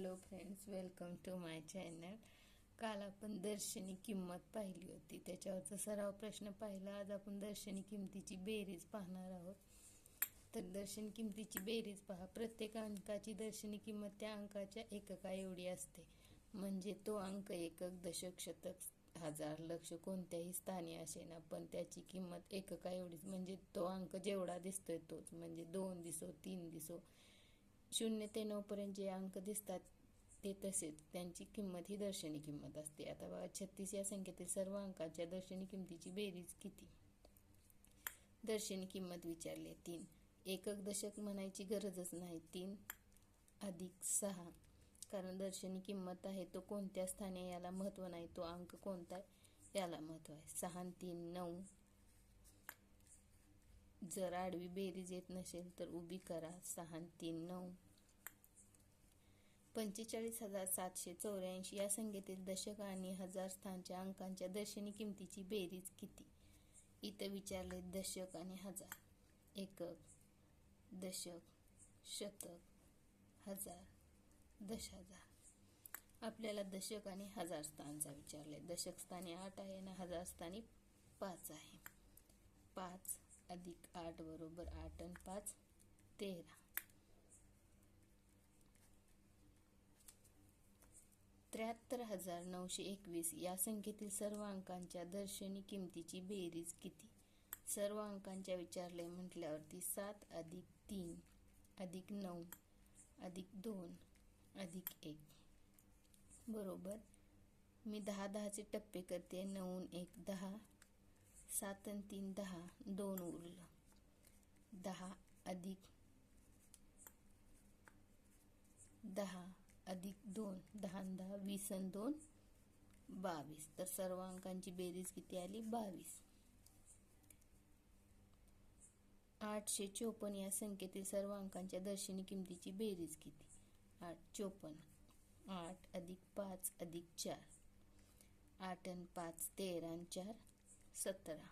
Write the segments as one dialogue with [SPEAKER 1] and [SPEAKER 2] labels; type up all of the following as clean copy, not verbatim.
[SPEAKER 1] Hello friends, welcome to my channel. काल आपण दर्शनी किंमत पाहिली होती, त्याच्यावरचा सराव प्रश्न पाहिला. आज आपण दर्शनी किमतीची बेरीज पाहणार आहोत. तर दर्शनी किमतीची बेरीज पहा. प्रत्येक अंकाची दर्शनी किंमत त्या अंकाच्या एकका एवढी असते. म्हणजे तो अंक एकक, दशक, शतक, हजार, लक्ष कोणत्याही स्थानी असेना, पण त्याची किंमत एकका एवढीच. म्हणजे तो अंक जेवढा दिसतोय तोच. म्हणजे 2 दिसो, 3 दिसो, 0 ते 9 पर्यंत जे अंक दिसतात ते तसेच, त्यांची किंमत ही दर्शनी किंमत असते. आता बघा, 36 या संख्येतील सर्व अंकांच्या दर्शनी किंमतीची बेरीज किती? दर्शनी किंमत विचारली 3. एकक दशक म्हणायची गरजच नाही. 3 अधिक 6, कारण दर्शनी किंमत आहे तो कोणत्या स्थानी याला महत्व नाही, तो अंक कोणता याला महत्व आहे. 6 आणि 3 9. जर आडवी बेरीज येत नसेल तर उभी करा. 6 आणि 3 9. 45,784 या संख्येतील दशक आणि हजार स्थानच्या अंकांच्या दर्शनी किंमतीची बेरीज किती? इथं विचारले दशक आणि हजार. एकक, दशक, शतक, हजार, दशहजार. आपल्याला दशक आणि हजार स्थानचा विचारले. दशक स्थानी 8 आहे आणि हजार स्थानी 5 आहे. 5 अधिक 8 बरोबर 8 आणि 5 13. 73,921 या संख्येतील सर्व अंकांच्या दर्शनी किंमतीची बेरीज किती? सर्व अंकांच्या विचारले म्हटल्यावरती 7 अधिक 3 अधिक 9 अधिक 2 अधिक 1 बरोबर. मी 10-10चे टप्पे करते. 9 1 10, 7 आणि 3 10, 2 उरलं. 10 अधिक 10 अधिक 2 10 आणि 10 20 आणि 2 22. तर सर्व अंकांची बेरीज किती आली? 22. 854 या संख्येतील सर्व अंकांच्या दर्शनी किंमतीची बेरीज किती? 854. 8 अधिक 5 अधिक 4, 8 आणि 5 13 आणि 4 17.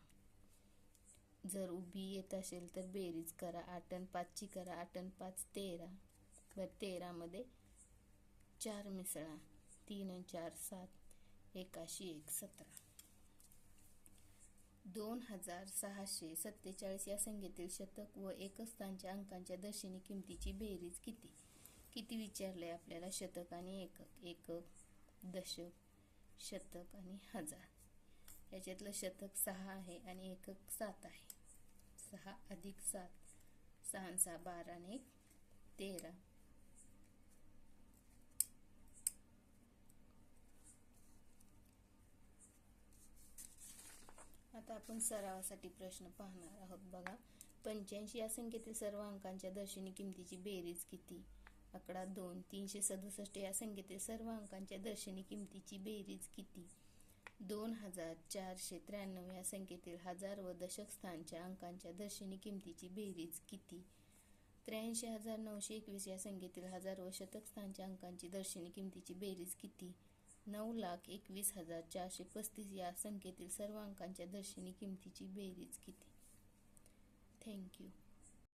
[SPEAKER 1] जर उभी येत असेल तर बेरीज करा. 8 आणि 5 ची करा. 8 आणि 5 13. बरं, 13 मध्ये 4 मिसळा. 3 आणि 4 7, 1 17. 2647 या संख्येतील शतक व एकक स्थानच्या अंकांच्या दर्शनी किंमतीची बेरीज किती? किती विचारले आपल्याला? शतक आणि एकक. एकक, दशक, शतक आणि हजार. याच्यातलं शतक 6 आहे आणि एकक 7 आहे. 6 अधिक 7, 6 आणि 6 12 आणि 1 13. आता आपण सरावासाठी प्रश्न पाहणार आहोत. बघा, 85 या संख्येतील सर्व अंकांच्या दर्शनी किंमतीची बेरीज किती? आकडा 2. 367 या संख्येतील सर्व अंकांच्या दर्शनी किंमतीची बेरीज किती? 2493 या संख्येतील हजार व दशक स्थानच्या अंकांच्या दर्शनी किंमतीची बेरीज किती? 83,921 या संख्येतील हजार व शतक स्थानच्या अंकांची दर्शनी किंमतीची बेरीज किती? 9,21,435 या संख्येतील सर्व अंकांच्या दर्शनी किंमतीची बेरीज किती? थँक्यू.